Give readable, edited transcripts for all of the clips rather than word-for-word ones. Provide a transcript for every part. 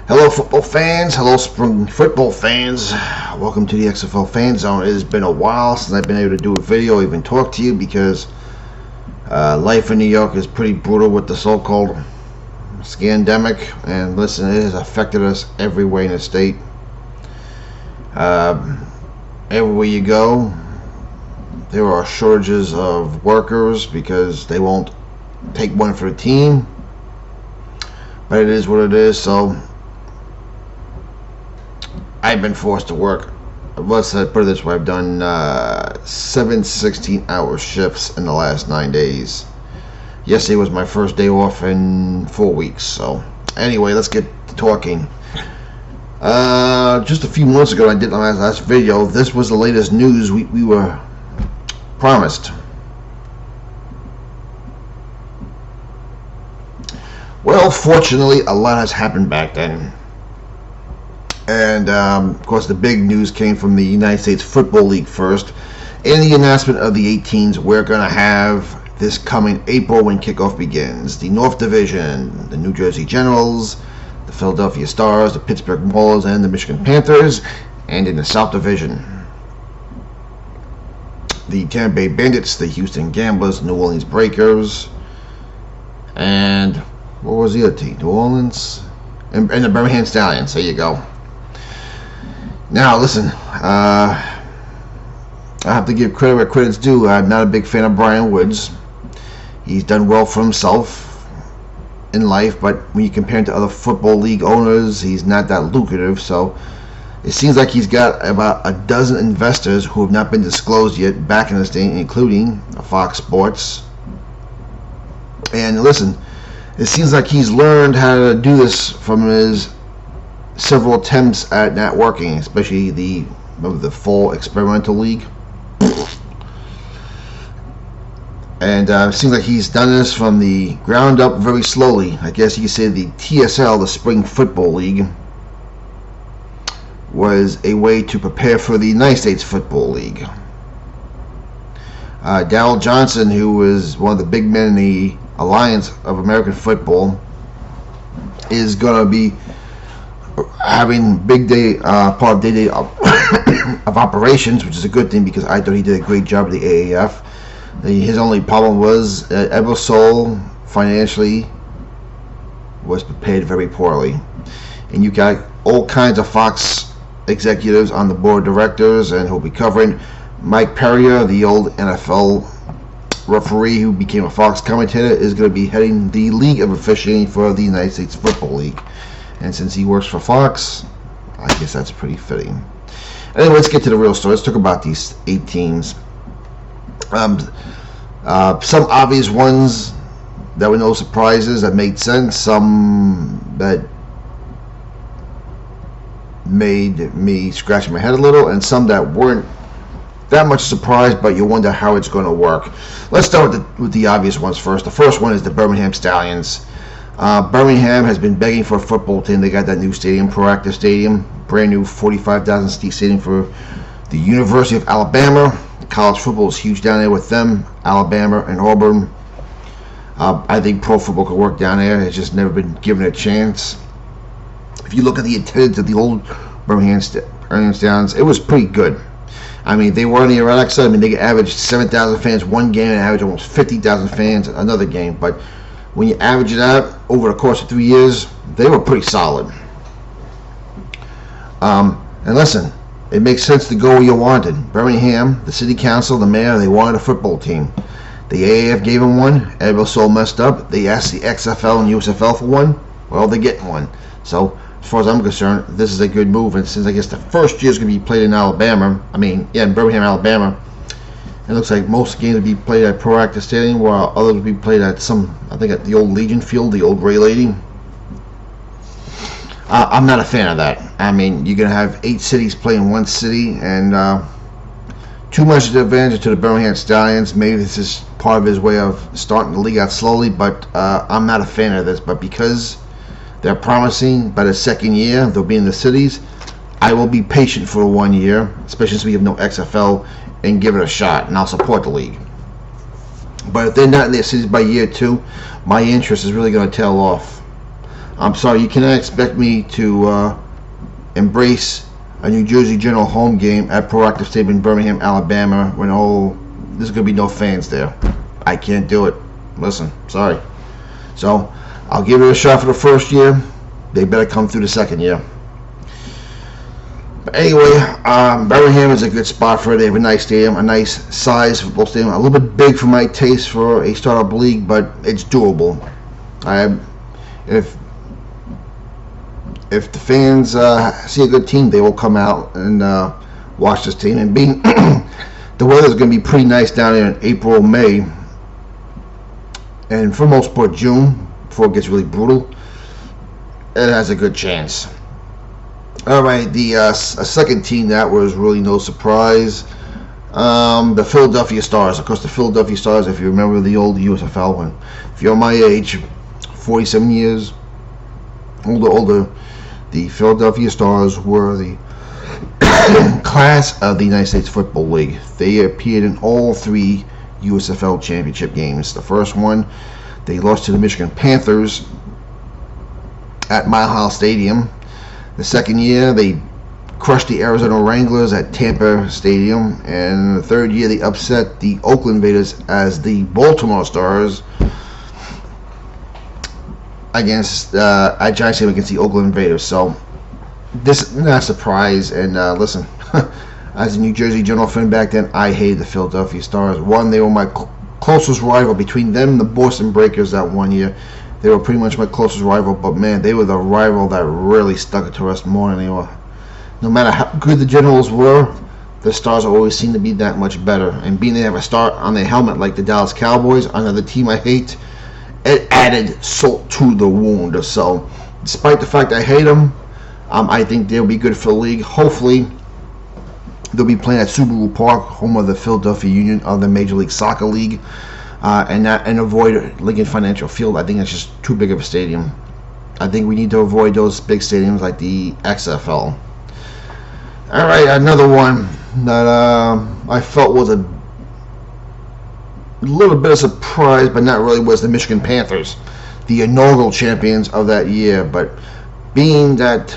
Hello, football fans. Hello, spring football fans. Welcome to the XFL Fan Zone. It has been a while since I've been able to do a video, even talk to you, because life in New York is pretty brutal with the so-called scandemic. And listen, it has affected us everywhere in the state. Everywhere you go, there are shortages of workers because they won't take one for the team. But it is what it is. So I've been forced to work. Let's put it this way: I've done 7 16-hour shifts in the last 9 days. Yesterday was my first day off in 4 weeks. So anyway, let's get to talking. Just a few months ago, I did my last video. This was the latest news we were promised. Well, fortunately, a lot has happened back then. And, of course, the big news came from the United States Football League first. In the announcement of the 18s, we're going to have this coming April when kickoff begins. The North Division, the New Jersey Generals, the Philadelphia Stars, the Pittsburgh Maulers, and the Michigan Panthers. And in the South Division, the Tampa Bay Bandits, the Houston Gamblers, New Orleans Breakers, and what was the other team? New Orleans and the Birmingham Stallions. There you go. Now listen, I have to give credit where credit's due. I'm not a big fan of Brian Woods. He's done well for himself in life, but when you compare him to other football league owners, he's not that lucrative. So it seems like he's got about a dozen investors who have not been disclosed yet back in the state, including Fox Sports. And listen, it seems like he's learned how to do this from his several attempts at not working, especially the fall experimental league. And it seems like he's done this from the ground up very slowly. I guess you could say the TSL, the Spring Football League, was a way to prepare for the United States Football League. Darryl Johnson, who was one of the big men in the Alliance of American Football, is going to be having big day part of day of operations, which is a good thing because I thought he did a great job at the AAF. His only problem was Eversole financially was prepared very poorly, and you got all kinds of Fox executives on the board of directors, and he'll be covering Mike Perrier, the old NFL referee who became a Fox commentator, is going to be heading the League of Officiating for the United States Football League. And since he works for Fox, I guess that's pretty fitting. Anyway, let's get to the real story. Let's talk about these 8 teams. Some obvious ones that were no surprises that made sense. Some that made me scratch my head a little, and some that weren't that much surprise, but you wonder how it's going to work. Let's start with the obvious ones first. The first one is the Birmingham Stallions. Birmingham has been begging for a football team. They got that new stadium, Proactive Stadium, brand new 45,000 seat stadium for the University of Alabama. College football is huge down there with them, Alabama and Auburn. I think pro football could work down there. It's just never been given a chance. If you look at the attendance at the old Birmingham Stallions, it was pretty good. I mean, they were on the Roughnecks side. I mean, they averaged 7,000 fans one game and averaged almost 50,000 fans another game. But when you average it out over the course of 3 years, they were pretty solid. And listen, it makes sense to go where you wanted. Birmingham, the city council, the mayor, they wanted a football team. The AAF gave them one. Eversole messed up. They asked the XFL and USFL for one. Well, they're getting one. So as far as I'm concerned, this is a good move. And since I guess the first year is going to be played in Alabama, in Birmingham, Alabama, it looks like most games will be played at Proactive Stadium, while others will be played at I think at the old Legion Field, the old Gray Lady. I'm not a fan of that. I mean, you're going to have 8 cities play in one city, and too much advantage to the Birmingham Stallions. Maybe this is part of his way of starting the league out slowly, but I'm not a fan of this. But because they're promising by the second year they'll be in the cities, I will be patient for 1 year, especially since we have no XFL, and give it a shot, and I'll support the league. But if they're not in their cities by year 2, my interest is really going to tail off. I'm sorry, you cannot expect me to embrace a New Jersey General home game at Proactive Stadium in Birmingham, Alabama, when there's going to be no fans there. I can't do it. Listen, sorry. So, I'll give it a shot for the first year. They better come through the second year. But anyway, Birmingham is a good spot for it. They have a nice stadium, a nice size football stadium. A little bit big for my taste for a startup league, but it's doable. If the fans see a good team, they will come out and watch this team. And being the weather's going to be pretty nice down there in April, May, and for the most part June, before it gets really brutal, it has a good chance. Alright, a second team that was really no surprise, the Philadelphia Stars. Of course, the Philadelphia Stars, if you remember the old USFL one, if you're my age, 47 years older, the Philadelphia Stars were the class of the United States Football League. They appeared in all 3 USFL championship games. The first one, they lost to the Michigan Panthers at Mile High Stadium. The second year, they crushed the Arizona Wranglers at Tampa Stadium. And the third year, they upset the Oakland Raiders as the Baltimore Stars against at Giants Stadium against the Oakland Raiders. So this is not a surprise. And listen, as a New Jersey General fan back then, I hated the Philadelphia Stars. One, they were my closest rival. Between them and the Boston Breakers that one year, they were pretty much my closest rival. But man, they were the rival that really stuck it to us more than they were. No matter how good the Generals were, the Stars always seemed to be that much better. And being they have a star on their helmet like the Dallas Cowboys, another team I hate, it added salt to the wound. So, despite the fact I hate them, I think they'll be good for the league. Hopefully, they'll be playing at Subaru Park, home of the Philadelphia Union of the Major League Soccer League, and avoid Lincoln Financial Field. I think that's just too big of a stadium. I think we need to avoid those big stadiums like the XFL. All right, another one that I felt was a little bit of surprise, but not really, was the Michigan Panthers, the inaugural champions of that year. But being that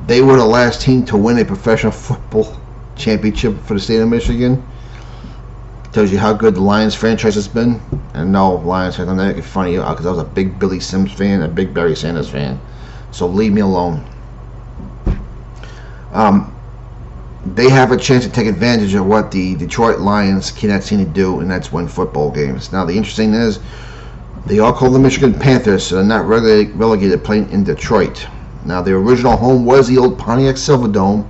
they were the last team to win a professional football championship for the state of Michigan, tells you how good the Lions franchise has been. And no, Lions fans, I'm not making fun of you because I was a big Billy Sims fan, a big Barry Sanders fan. So leave me alone. They have a chance to take advantage of what the Detroit Lions cannot seem to do, and that's win football games. Now, the interesting thing is, they are called the Michigan Panthers, so they're not relegated playing in Detroit. Now, their original home was the old Pontiac Silverdome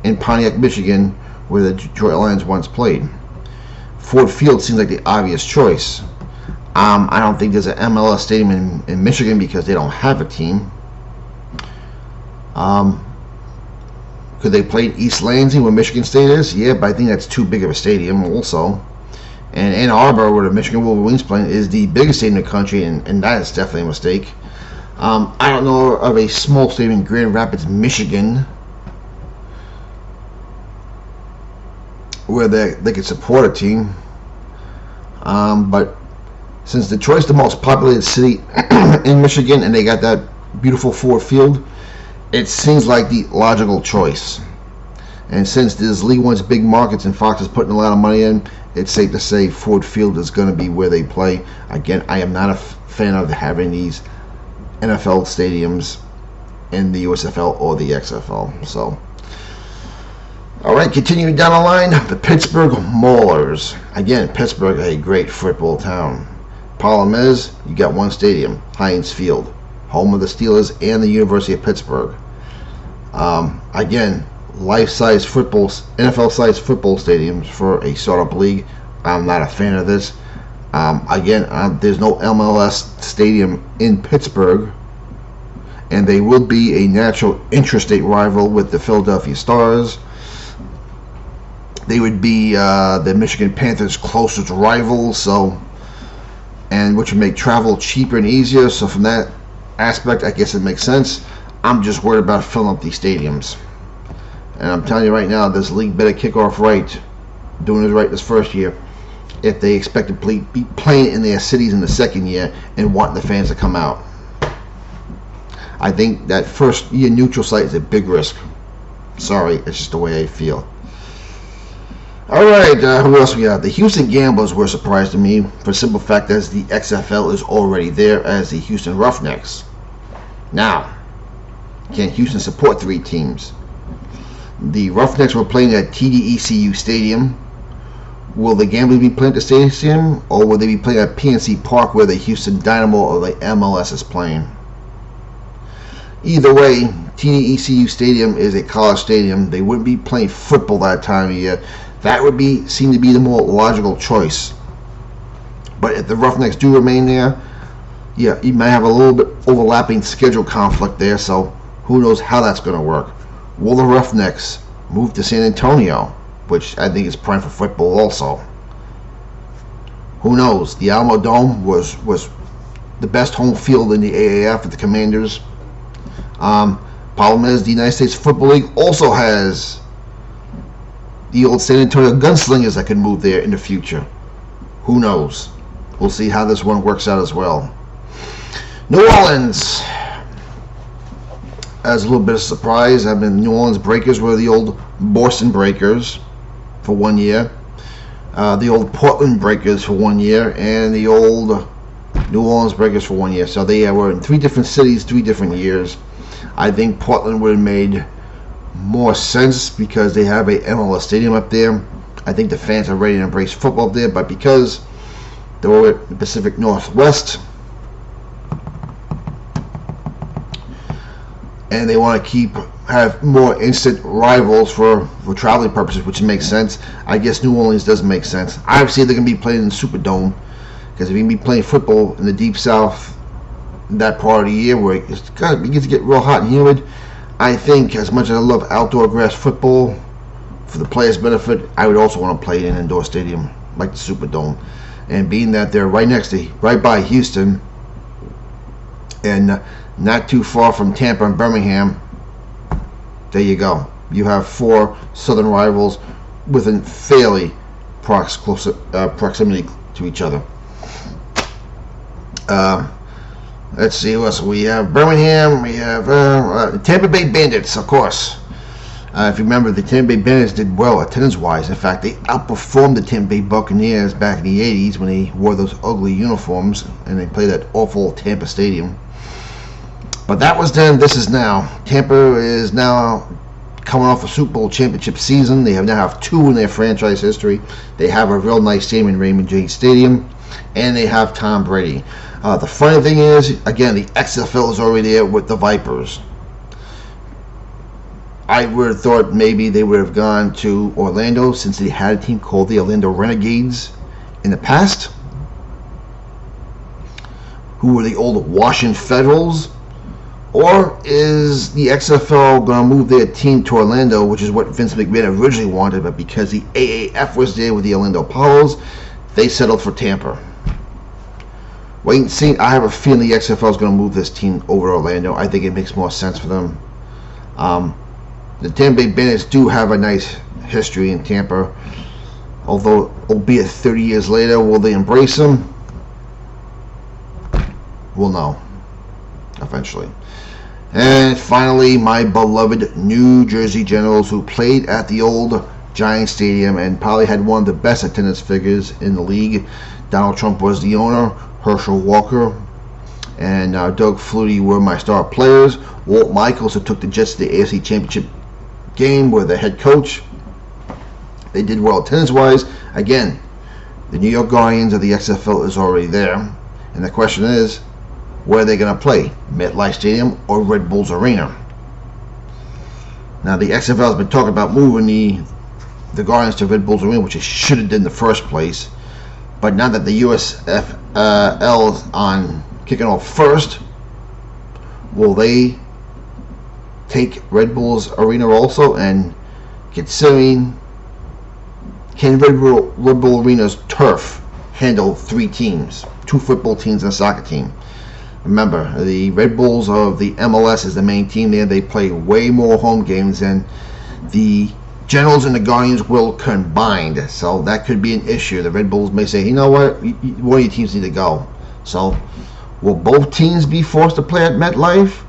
in Pontiac, Michigan, where the Detroit Lions once played. Ford Field seems like the obvious choice. I don't think there's an MLS stadium in Michigan because they don't have a team. Could they play East Lansing where Michigan State is? Yeah, but I think that's too big of a stadium also. And Ann Arbor, where the Michigan Wolverines playing, is the biggest stadium in the country, and that is definitely a mistake. I don't know of a small stadium in Grand Rapids, Michigan, where they could support a team. But since Detroit's the most populated city in Michigan, and they got that beautiful Ford Field, it seems like the logical choice. And since this league wants big markets and Fox is putting a lot of money in, it's safe to say Ford Field is going to be where they play. Again, I am not a fan of having these NFL stadiums in the USFL or the XFL. So, all right, continuing down the line, the Pittsburgh Maulers. Again, Pittsburgh, a great football town. Problem is, you got one stadium, Heinz Field, home of the Steelers and the University of Pittsburgh. Again, life-size football, NFL-sized football stadiums for a startup league. I'm not a fan of this. Again, there's no MLS stadium in Pittsburgh, and they will be a natural interstate rival with the Philadelphia Stars. They would be the Michigan Panthers' closest rivals, so, and which would make travel cheaper and easier. So from that aspect, I guess it makes sense. I'm just worried about filling up these stadiums. And I'm telling you right now, this league better kick off right, doing it right this first year, if they expect to be playing in their cities in the second year and want the fans to come out. I think that first year neutral site is a big risk. Sorry, it's just the way I feel. All right, who else we got? The Houston Gamblers were a surprise to me for the simple fact that the XFL is already there as the Houston Roughnecks. Now, can Houston support 3 teams? The Roughnecks were playing at TDECU Stadium. Will the Gamblers be playing at the stadium, or will they be playing at PNC Park where the Houston Dynamo or the MLS is playing? Either way, TDECU Stadium is a college stadium. They wouldn't be playing football that time of year. That would seem to be the more logical choice. But if the Roughnecks do remain there, yeah, you might have a little bit overlapping schedule conflict there, so who knows how that's going to work. Will the Roughnecks move to San Antonio, which I think is prime for football also? Who knows? The Alamo Dome was the best home field in the AAF for the Commanders. Problem is, the United States Football League also has the old San Antonio Gunslingers that could move there in the future. Who knows? We'll see how this one works out as well. New Orleans, as a little bit of surprise, New Orleans Breakers were the old Boston Breakers for 1 year, the old Portland Breakers for 1 year, and the old New Orleans Breakers for 1 year. So they were in 3 different cities, 3 different years. I think Portland would have made more sense because they have a MLS stadium up there. I think the fans are ready to embrace football up there, but because they were at the Pacific Northwest and they want to have more instant rivals for traveling purposes, which makes sense. I guess New Orleans doesn't make sense. Obviously, they're going to be playing in the Superdome, because if you can be playing football in the Deep South, that part of the year where it begins to get real hot and humid, I think, as much as I love outdoor grass football for the players' benefit, I would also want to play in an indoor stadium like the Superdome. And being that they're right by Houston, and not too far from Tampa and Birmingham, there you go. You have 4 southern rivals within fairly close proximity to each other. Let's see what else we have. Birmingham, we have Tampa Bay Bandits, of course. If you remember, the Tampa Bay Bandits did well attendance-wise. In fact, they outperformed the Tampa Bay Buccaneers back in the 80s when they wore those ugly uniforms and they played at awful Tampa Stadium. But that was then, this is now. Tampa is now coming off a Super Bowl championship season. They now have 2 in their franchise history. They have a real nice stadium in Raymond James Stadium, and they have Tom Brady. The funny thing is, again, the XFL is already there with the Vipers. I would have thought maybe they would have gone to Orlando, since they had a team called the Orlando Renegades in the past, who were the old Washington Federals. Or is the XFL going to move their team to Orlando, which is what Vince McMahon originally wanted, but because the AAF was there with the Orlando Apollos, they settled for Tampa. Wait and see. I have a feeling the XFL is going to move this team over to Orlando. I think it makes more sense for them. The Tampa Bay Bandits do have a nice history in Tampa, although, albeit 30 years later, will they embrace them? We'll know eventually. And finally, my beloved New Jersey Generals, who played at the old Giant Stadium and probably had one of the best attendance figures in the league. Donald Trump was the owner. Herschel Walker and Doug Flutie were my star players. Walt Michaels, who took the Jets to the AFC Championship game, were the head coach. They did well attendance-wise. Again, the New York Guardians of the XFL is already there. And the question is, where are they going to play? MetLife Stadium or Red Bulls Arena? Now, the XFL has been talking about moving the Guardians to Red Bulls Arena, which it should have done in the first place. But now that the USFL is on kicking off first, will they take Red Bulls Arena also? And considering, can Red Bull Arena's turf handle 3 teams, 2 football teams and a soccer team? Remember, the Red Bulls of the MLS is the main team there. They play way more home games than the Generals and the Guardians will combined, so that could be an issue. The Red Bulls may say, you know what, one of your teams need to go. So, will both teams be forced to play at MetLife,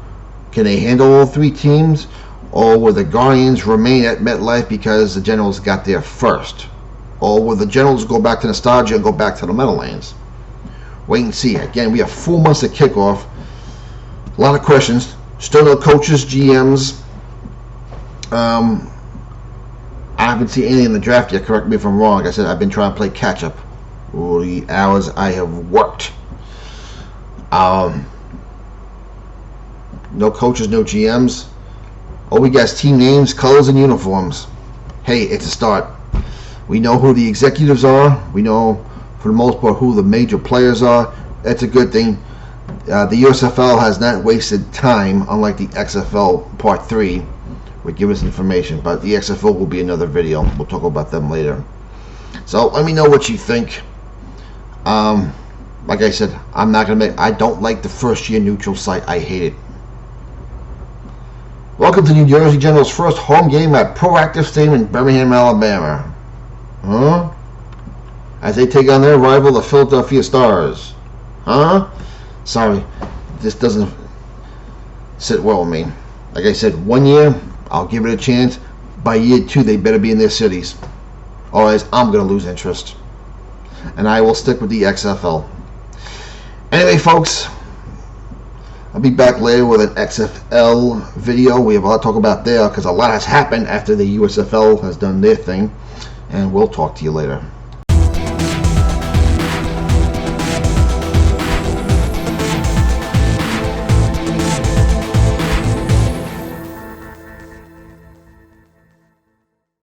Can they handle all three teams? Or will the Guardians remain at MetLife because the Generals got there first? Or will the Generals go back to nostalgia and go back to the Meadowlands? Wait and see. Again, we have 4 months to kickoff. A lot of questions. Still no coaches, GMs. I haven't seen anything in the draft yet. Correct me if I'm wrong. Like I said, I've been trying to play catch up all the hours I have worked. No coaches, no GMs. All we got is team names, colors, and uniforms. Hey, it's a start. We know who the executives are. We know, for the most part, who the major players are. That's a good thing. The USFL has not wasted time, unlike the XFL Part 3, would give us information. But the XFL will be another video. We'll talk about them later. So let me know what you think. Like I said, I'm not gonna I don't like the first year neutral site. I hate it. Welcome to New Jersey Generals' first home game at Proactive Stadium in Birmingham, Alabama. Huh? As they take on their rival, the Philadelphia Stars. Huh? Sorry, this doesn't sit well with me. Like I said, 1 year, I'll give it a chance. By year 2, they better be in their cities. Otherwise, I'm going to lose interest. And I will stick with the XFL. Anyway, folks, I'll be back later with an XFL video. We have a lot to talk about there because a lot has happened after the USFL has done their thing. And we'll talk to you later.